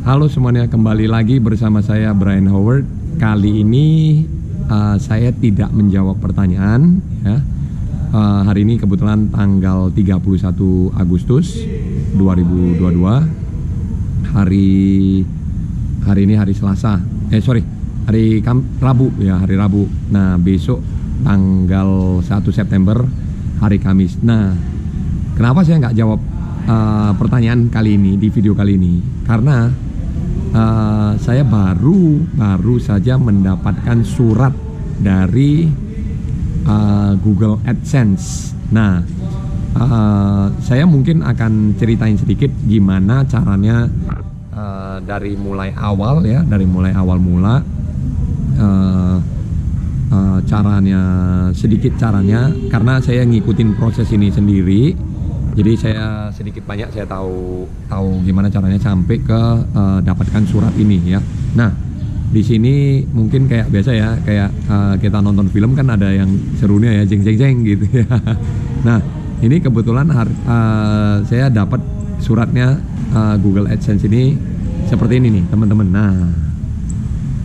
Halo semuanya, kembali lagi bersama saya Brian Howard. Kali ini saya tidak menjawab pertanyaan ya. Hari ini kebetulan tanggal 31 Agustus 2022. Hari ini hari Selasa. Hari Rabu ya, hari Rabu. Nah, besok tanggal 1 September hari Kamis. Nah, kenapa saya nggak jawab pertanyaan kali ini di video kali ini? Karena saya baru saja mendapatkan surat dari Google AdSense. Nah, saya mungkin akan ceritain sedikit gimana caranya dari mulai awal mula caranya karena saya ngikutin proses ini sendiri. Jadi saya sedikit banyak saya tahu gimana caranya sampai ke dapatkan surat ini ya. Nah, di sini mungkin kayak biasa ya, kayak kita nonton film kan ada yang serunya ya, jeng jeng jeng gitu ya. Nah, ini kebetulan saya dapat suratnya Google AdSense ini seperti ini nih, teman-teman. Nah,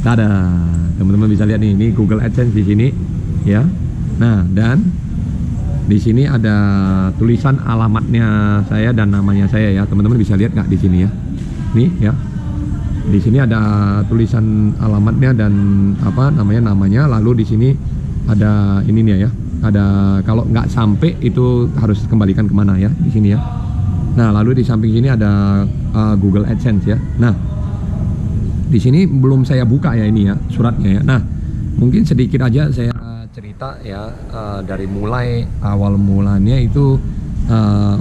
tada, teman-teman bisa lihat nih, ini Google AdSense di sini ya. Nah, dan di sini ada tulisan alamatnya saya dan namanya saya ya. Teman-teman bisa lihat nggak di sini ya? Nih ya. Di sini ada tulisan alamatnya dan namanya. Lalu di sini ada ininya ya. Ada kalau nggak sampai itu harus kembalikan kemana ya di sini ya. Nah, lalu di samping sini ada Google AdSense ya. Nah, di sini belum saya buka ya ini ya suratnya ya. Nah, mungkin sedikit aja saya cerita ya dari mulai awal mulanya itu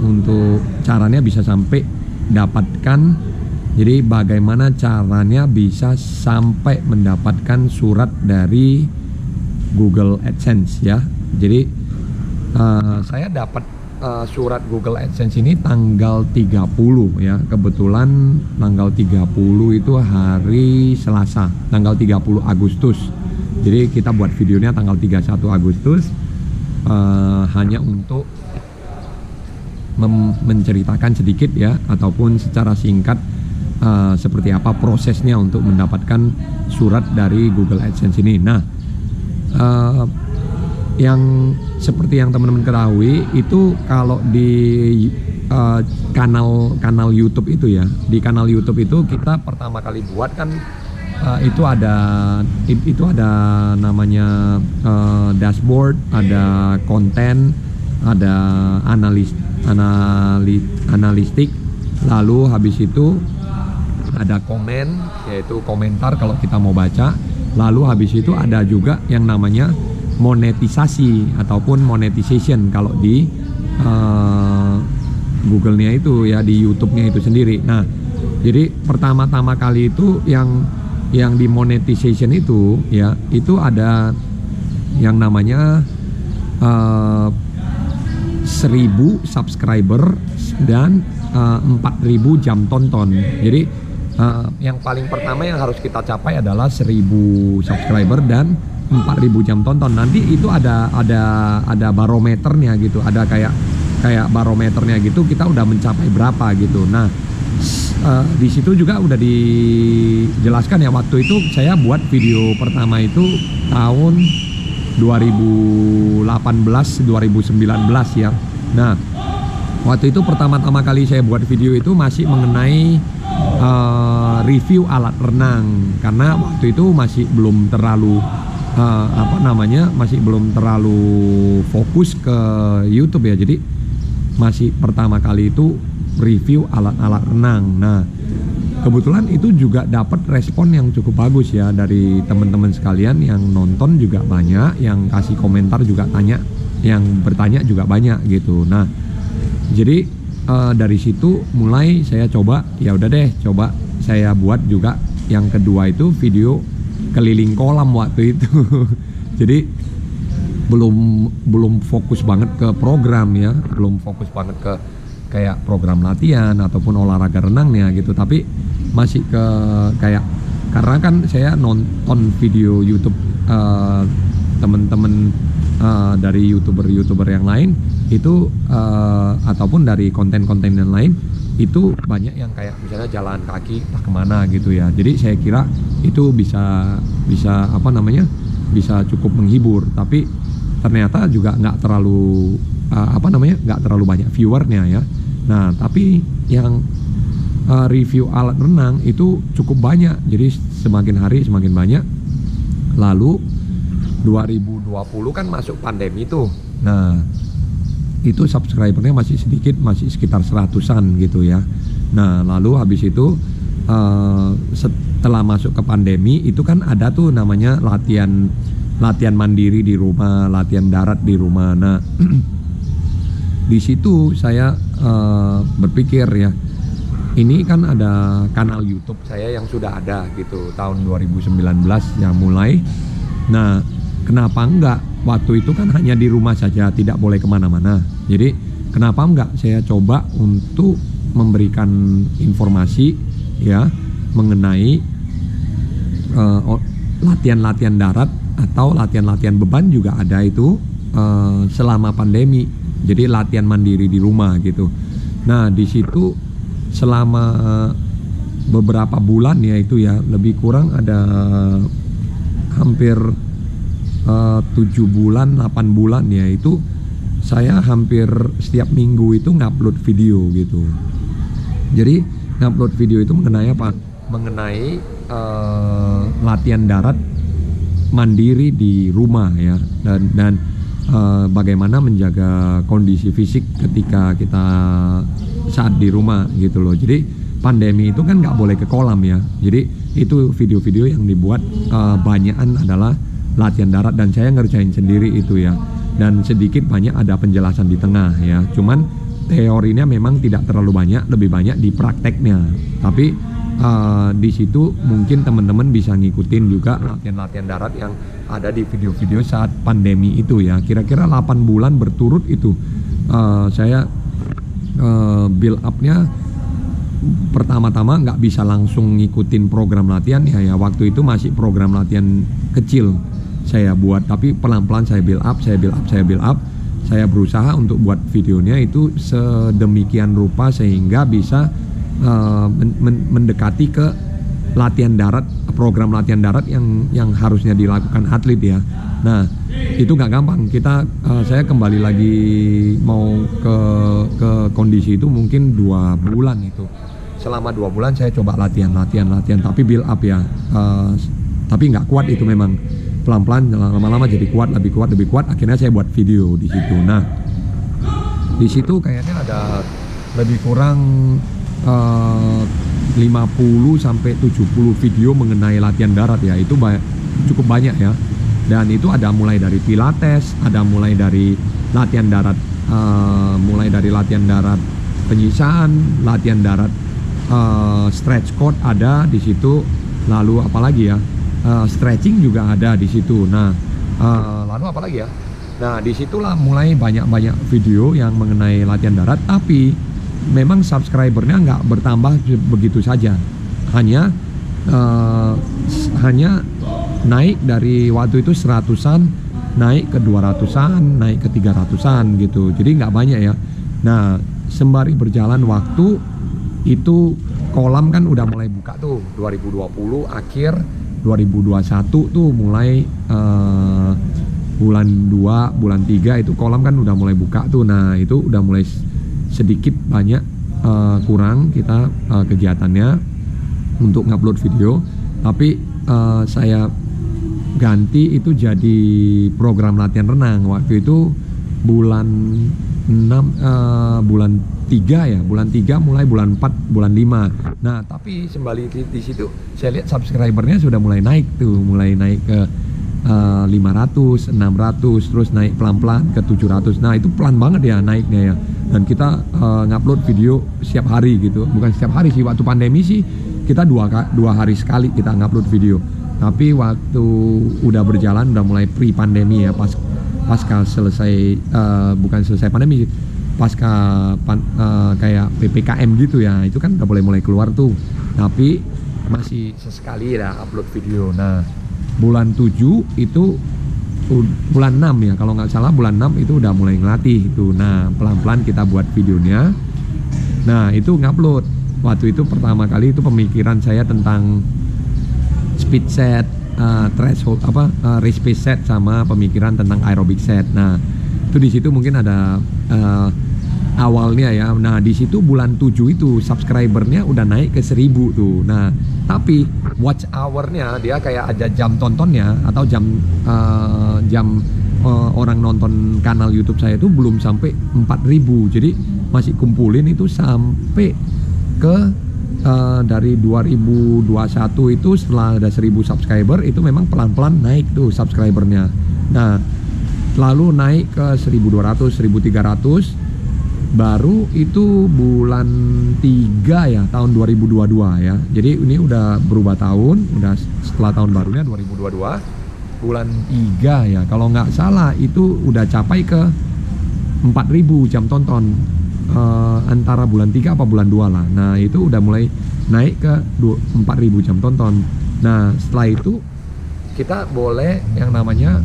untuk caranya bisa sampai dapatkan. Jadi bagaimana caranya bisa sampai mendapatkan surat dari Google AdSense ya. Jadi saya dapat surat Google AdSense ini tanggal 30 ya. Kebetulan tanggal 30 itu hari Selasa, tanggal 30 Agustus. Jadi kita buat videonya tanggal 31 Agustus hanya untuk menceritakan sedikit ya, ataupun secara singkat seperti apa prosesnya untuk mendapatkan surat dari Google AdSense ini. Nah, yang seperti yang teman-teman ketahui itu kalau di kanal YouTube itu ya, di kanal YouTube itu kita pertama kali buat kan itu ada namanya dashboard, ada konten, ada analistik, lalu habis itu ada komen, yaitu komentar kalau kita mau baca, lalu habis itu ada juga yang namanya monetisasi ataupun monetization kalau di Google-nya itu ya, di YouTube-nya itu sendiri. Nah, jadi pertama-tama kali itu yang di monetization itu ya, itu ada yang namanya 1000 subscriber dan 4000 jam tonton. Jadi yang paling pertama yang harus kita capai adalah 1000 subscriber dan 4000 jam tonton. Nanti itu ada barometernya gitu, ada kayak barometernya gitu, kita udah mencapai berapa gitu. Nah, di situ juga udah dijelaskan ya, waktu itu saya buat video pertama itu tahun 2018 2019 ya. Nah, waktu itu pertama-tama kali saya buat video itu masih mengenai review alat renang, karena waktu itu masih belum terlalu masih belum terlalu fokus ke YouTube ya. Jadi masih pertama kali itu review alat-alat renang. Nah, kebetulan itu juga dapat respon yang cukup bagus ya dari teman-teman sekalian, yang nonton juga banyak, yang kasih komentar juga yang bertanya juga banyak gitu. Nah, jadi dari situ mulai saya coba, ya udah deh, coba saya buat juga yang kedua itu video keliling kolam waktu itu. Jadi belum fokus banget ke program ya, belum fokus banget ke kayak program latihan ataupun olahraga renangnya gitu, tapi masih ke kayak, karena kan saya nonton video YouTube teman-teman dari youtuber yang lain itu ataupun dari konten-konten yang lain itu banyak yang kayak misalnya jalan kaki entah kemana gitu ya. Jadi saya kira itu bisa apa namanya, bisa cukup menghibur, tapi ternyata juga nggak terlalu nggak terlalu banyak viewernya ya. Nah tapi yang review alat renang itu cukup banyak, jadi semakin hari semakin banyak. Lalu 2020 kan masuk pandemi tuh, nah itu subscribernya masih sedikit, masih sekitar 100-an gitu ya. Nah lalu habis itu setelah masuk ke pandemi itu kan ada tuh namanya latihan mandiri di rumah, latihan darat di rumah. Nah di situ saya berpikir ya, ini kan ada kanal YouTube saya yang sudah ada gitu tahun 2019 ya mulai. Nah kenapa enggak, waktu itu kan hanya di rumah saja, tidak boleh kemana-mana. Jadi kenapa enggak saya coba untuk memberikan informasi ya mengenai latihan-latihan darat atau latihan-latihan beban juga ada itu selama pandemi. Jadi latihan mandiri di rumah gitu. Nah di situ selama beberapa bulan ya itu ya, lebih kurang ada hampir 7 bulan, 8 bulan ya, itu saya hampir setiap minggu itu ngupload video gitu. Jadi ngupload video itu mengenai apa? Mengenai latihan darat mandiri di rumah ya, dan bagaimana menjaga kondisi fisik ketika kita saat di rumah gitu loh. Jadi pandemi itu kan nggak boleh ke kolam ya, jadi itu video-video yang dibuat banyakan adalah latihan darat, dan saya ngerjain sendiri itu ya, dan sedikit banyak ada penjelasan di tengah ya. Cuman teorinya memang tidak terlalu banyak, lebih banyak di prakteknya. Tapi di situ mungkin teman-teman bisa ngikutin juga latihan-latihan darat yang ada di video-video saat pandemi itu ya. Kira-kira 8 bulan berturut itu saya build up-nya. Pertama-tama nggak bisa langsung ngikutin program latihan ya, waktu itu masih program latihan kecil saya buat, tapi pelan-pelan saya build up. Saya berusaha untuk buat videonya itu sedemikian rupa sehingga bisa mendekati ke latihan darat, program latihan darat yang harusnya dilakukan atlet ya. Nah itu nggak gampang. Saya kembali lagi mau ke kondisi itu mungkin 2 bulan itu. Selama 2 bulan saya coba latihan, tapi build up ya. Tapi nggak kuat itu, memang pelan-pelan lama-lama jadi lebih kuat. Akhirnya saya buat video di situ. Nah di situ kayaknya ada lebih kurang 50 sampai 70 video mengenai latihan darat ya. Itu cukup banyak ya. Dan itu ada mulai dari pilates, ada mulai dari latihan darat, penyisaan, latihan darat, stretch cord ada di situ. Lalu apalagi ya, stretching juga ada di situ. Nah lalu apalagi ya. Nah disitulah mulai banyak video yang mengenai latihan darat, tapi memang subscribernya nggak bertambah begitu saja, hanya naik dari waktu itu 100-an naik ke 200-an, naik ke 300-an gitu. Jadi nggak banyak ya. Nah sembari berjalan waktu itu kolam kan udah mulai buka tuh 2020 akhir 2021 tuh mulai bulan 2 bulan 3 itu kolam kan udah mulai buka tuh. Nah itu udah mulai sedikit banyak kurang kita kegiatannya untuk ngupload video, tapi saya ganti itu jadi program latihan renang. Waktu itu bulan 6 bulan 3 ya, bulan 3 mulai bulan 4 bulan 5. Nah tapi sembari di situ saya lihat subscribernya sudah mulai naik tuh, mulai naik ke 500, 600, terus naik pelan-pelan ke 700. Nah itu pelan banget ya naiknya ya. Dan kita ngupload video setiap hari gitu. Bukan setiap hari sih, waktu pandemi sih kita dua hari sekali kita ngupload video. Tapi waktu udah berjalan, udah mulai pre-pandemi ya, pasca selesai, bukan selesai pandemi sih, pasca kayak PPKM gitu ya, itu kan udah mulai keluar tuh. Tapi masih sesekali ya upload video. Nah bulan 7 itu bulan 6 ya, kalau nggak salah bulan 6 itu udah mulai ngelatih itu. Nah pelan-pelan kita buat videonya. Nah itu ngupload. Waktu itu pertama kali itu pemikiran saya tentang speed set, threshold race pace set, sama pemikiran tentang aerobic set. Nah itu di situ mungkin ada awalnya ya. Nah di situ bulan 7 itu subscribernya udah naik ke 1000 tuh. Nah tapi watch hournya dia kayak ada jam tontonnya atau jam orang nonton kanal YouTube saya itu belum sampai 4000. Jadi masih kumpulin itu sampai ke dari 2021 itu setelah ada 1000 subscriber itu memang pelan-pelan naik tuh subscribernya. Nah lalu naik ke 1200, 1300, baru itu bulan 3 ya tahun 2022 ya. Jadi ini udah berubah tahun, udah setelah tahun barunya 2022 bulan 3 ya kalau nggak salah itu udah capai ke 4000 jam tonton. Antara bulan 3 apa bulan 2 lah. Nah itu udah mulai naik ke 4000 jam tonton. Nah setelah itu kita boleh yang namanya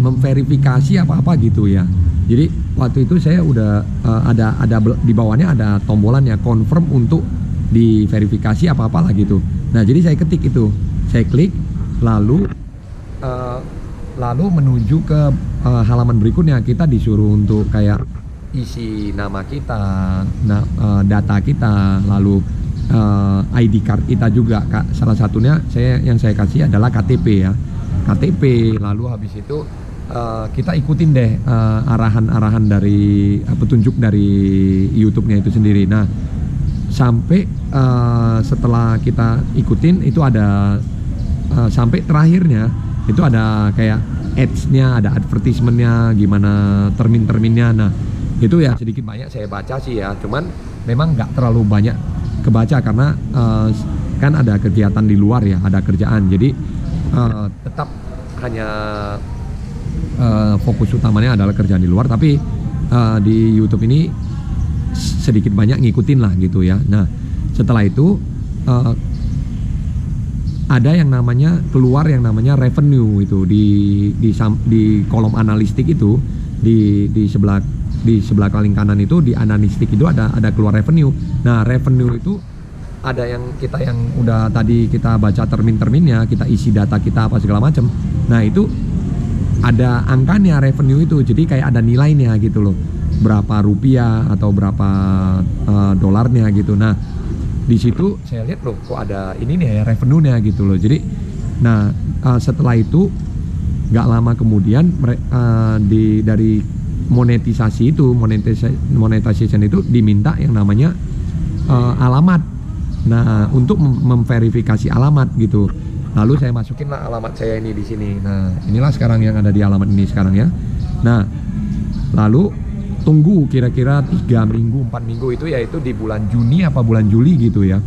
memverifikasi apa-apa gitu ya. Jadi waktu itu saya udah ada di bawahnya ada tombolan ya, confirm untuk diverifikasi apa-apa lah gitu. Nah jadi saya ketik itu, saya klik, lalu menuju ke halaman berikutnya. Kita disuruh untuk kayak isi nama kita, data kita, lalu ID card kita juga. Salah satunya yang saya kasih adalah KTP ya, KTP. Lalu habis itu kita ikutin deh arahan-arahan dari petunjuk dari YouTube-nya itu sendiri. Nah sampai setelah kita ikutin itu ada sampai terakhirnya itu ada kayak ads-nya, ada advertisement-nya, gimana termin-terminnya. Nah itu ya sedikit banyak saya baca sih ya, cuman memang nggak terlalu banyak kebaca karena kan ada kegiatan di luar ya, ada kerjaan. Jadi tetap hanya fokus utamanya adalah kerjaan di luar, tapi di YouTube ini sedikit banyak ngikutin lah gitu ya. Nah setelah itu ada yang namanya keluar yang namanya revenue itu di kolom analistik itu di sebelah paling kanan itu di analistik itu ada keluar revenue. Nah revenue itu ada yang udah tadi kita baca termin-terminnya, kita isi data kita apa segala macam. Nah itu ada angkanya revenue itu, jadi kayak ada nilainya gitu loh, berapa rupiah atau berapa dolarnya gitu. Nah di situ saya lihat loh kok ada ini nih ya revenue-nya gitu loh. Jadi nah setelah itu nggak lama kemudian dari monetisasi itu monetization itu diminta yang namanya alamat. Nah untuk memverifikasi alamat gitu. Lalu saya masukin lah alamat saya ini di sini. Nah inilah sekarang yang ada di alamat ini sekarang ya. Nah lalu tunggu kira-kira 3 minggu 4 minggu itu yaitu di bulan Juni apa bulan Juli gitu ya,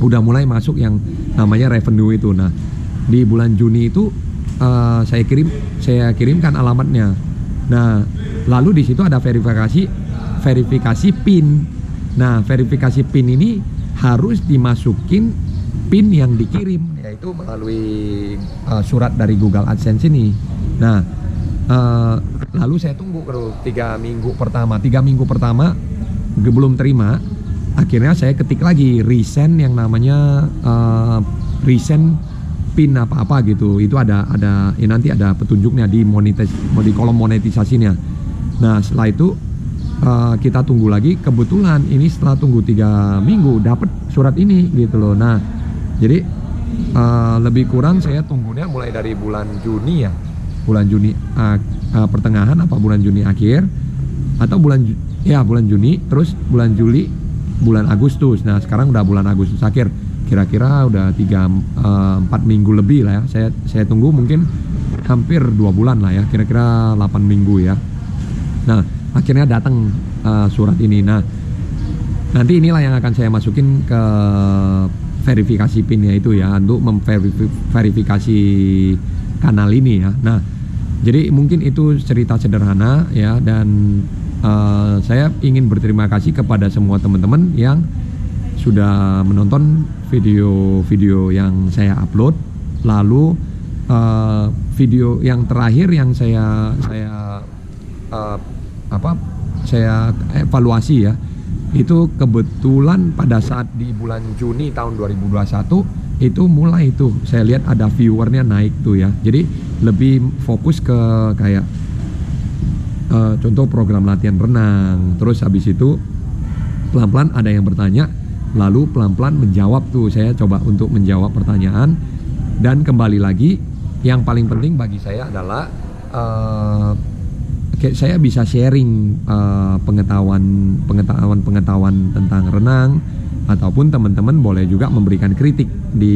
udah mulai masuk yang namanya revenue itu. Nah di bulan Juni itu saya kirimkan alamatnya. Nah lalu di situ ada verifikasi PIN. Nah verifikasi PIN ini harus dimasukin PIN yang dikirim, yaitu melalui surat dari Google AdSense ini. Nah lalu saya tunggu 3 minggu pertama belum terima. Akhirnya saya ketik lagi resend yang namanya resend PIN apa gitu. Itu ada nanti ada petunjuknya di kolom monetisasinya. Nah setelah itu kita tunggu lagi. Kebetulan ini setelah tunggu 3 minggu dapat surat ini gitu loh. Nah jadi lebih kurang saya tunggunya mulai dari bulan Juni ya, bulan Juni pertengahan apa bulan Juni akhir atau bulan Juni, terus bulan Juli, bulan Agustus. Nah sekarang udah bulan Agustus akhir, kira-kira udah 3-4 minggu lebih lah ya. Saya tunggu mungkin hampir 2 bulan lah ya, kira-kira 8 minggu ya. Nah akhirnya datang surat ini. Nah nanti inilah yang akan saya masukin ke verifikasi PIN-nya itu ya, untuk memverifikasi kanal ini ya. Nah jadi mungkin itu cerita sederhana ya, dan saya ingin berterima kasih kepada semua teman-teman yang sudah menonton video-video yang saya upload. Lalu video yang terakhir yang saya saya evaluasi ya. Itu kebetulan pada saat di bulan Juni tahun 2021 itu mulai tuh saya lihat ada viewernya naik tuh ya. Jadi lebih fokus ke kayak contoh program latihan renang. Terus habis itu pelan-pelan ada yang bertanya, lalu pelan-pelan menjawab tuh. Saya coba untuk menjawab pertanyaan. Dan kembali lagi, yang paling penting bagi saya adalah saya bisa sharing pengetahuan tentang renang, ataupun teman-teman boleh juga memberikan kritik di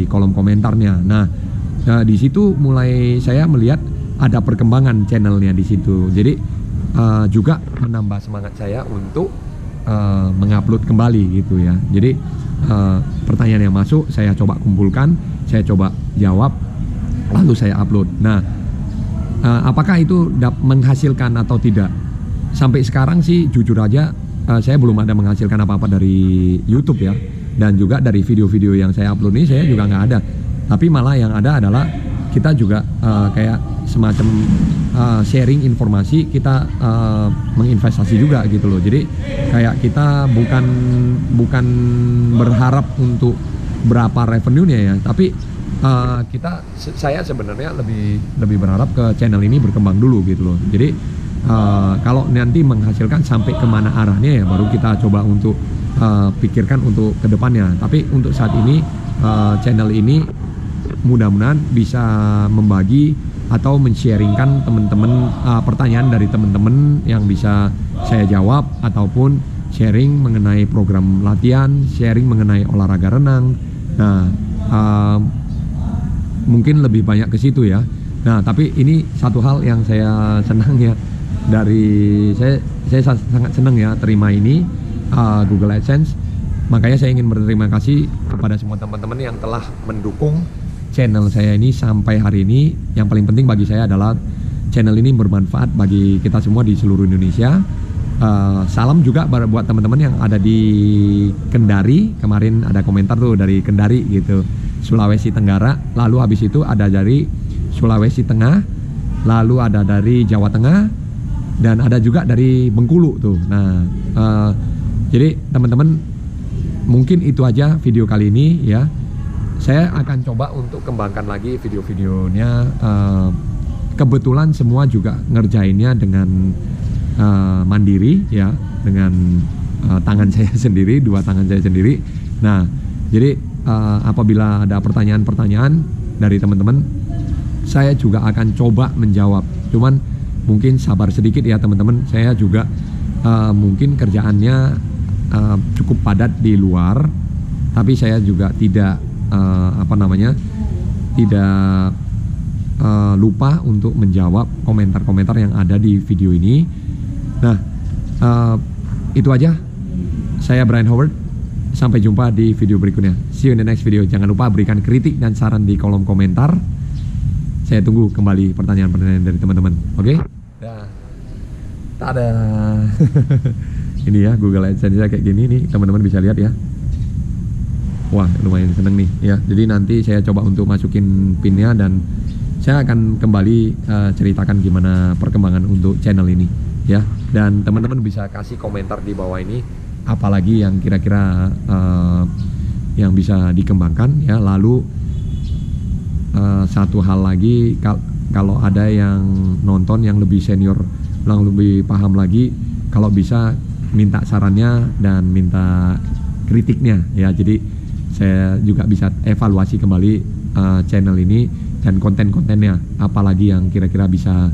kolom komentarnya. Nah, di situ mulai saya melihat ada perkembangan channelnya di situ. Jadi juga menambah semangat saya untuk mengupload kembali gitu ya. Jadi pertanyaan yang masuk saya coba kumpulkan, saya coba jawab, lalu saya upload. Nah, apakah itu menghasilkan atau tidak? Sampai sekarang sih jujur aja saya belum ada menghasilkan apa-apa dari YouTube ya. Dan juga dari video-video yang saya upload ini saya juga nggak ada. Tapi malah yang ada adalah kita juga kayak semacam sharing informasi, kita menginvestasi juga gitu loh. Jadi kayak kita bukan berharap untuk berapa revenue-nya ya, tapi saya sebenarnya lebih berharap ke channel ini berkembang dulu gitu loh. Jadi kalau nanti menghasilkan sampai kemana arahnya ya baru kita coba untuk pikirkan untuk kedepannya. Tapi untuk saat ini channel ini mudah-mudahan bisa membagi atau men-sharingkan teman-teman pertanyaan dari teman-teman yang bisa saya jawab, ataupun sharing mengenai program latihan, sharing mengenai olahraga renang. Nah, mungkin lebih banyak ke situ ya. Nah, tapi ini satu hal yang saya senang ya, saya sangat senang ya terima ini Google AdSense. Makanya saya ingin berterima kasih kepada semua teman-teman yang telah mendukung channel saya ini sampai hari ini. Yang paling penting bagi saya adalah channel ini bermanfaat bagi kita semua di seluruh Indonesia. Salam juga buat teman-teman yang ada di Kendari. Kemarin ada komentar tuh dari Kendari gitu, Sulawesi Tenggara. Lalu habis itu ada dari Sulawesi Tengah, lalu ada dari Jawa Tengah, dan ada juga dari Bengkulu tuh. Nah, jadi teman-teman, mungkin itu aja video kali ini ya. Saya akan coba untuk kembangkan lagi video-videonya. Kebetulan semua juga ngerjainnya dengan mandiri ya, dengan tangan saya sendiri, dua tangan saya sendiri. Nah, jadi apabila ada pertanyaan-pertanyaan dari teman-teman, saya juga akan coba menjawab. Cuman mungkin sabar sedikit ya teman-teman. Saya juga mungkin kerjaannya cukup padat di luar, tapi saya juga tidak tidak lupa untuk menjawab komentar-komentar yang ada di video ini. Nah, itu aja. Saya Brian Howard. Sampai jumpa di video berikutnya. See you in the next video. Jangan lupa berikan kritik dan saran di kolom komentar. Saya tunggu kembali pertanyaan-pertanyaan dari teman-teman. Oke? Dah. Tada. Ini ya Google AdSense kayak gini nih, teman-teman bisa lihat ya. Wah, lumayan seneng nih ya. Jadi nanti saya coba untuk masukin pinnya, dan saya akan kembali ceritakan gimana perkembangan untuk channel ini ya. Dan teman-teman bisa kasih komentar di bawah ini, apalagi yang kira-kira yang bisa dikembangkan ya. Lalu satu hal lagi, kalau ada yang nonton yang lebih senior, yang lebih paham lagi, kalau bisa minta sarannya dan minta kritiknya ya. Jadi saya juga bisa evaluasi kembali channel ini dan konten-kontennya, apalagi yang kira-kira bisa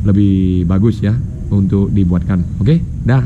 lebih bagus ya untuk dibuatkan. Oke, dah.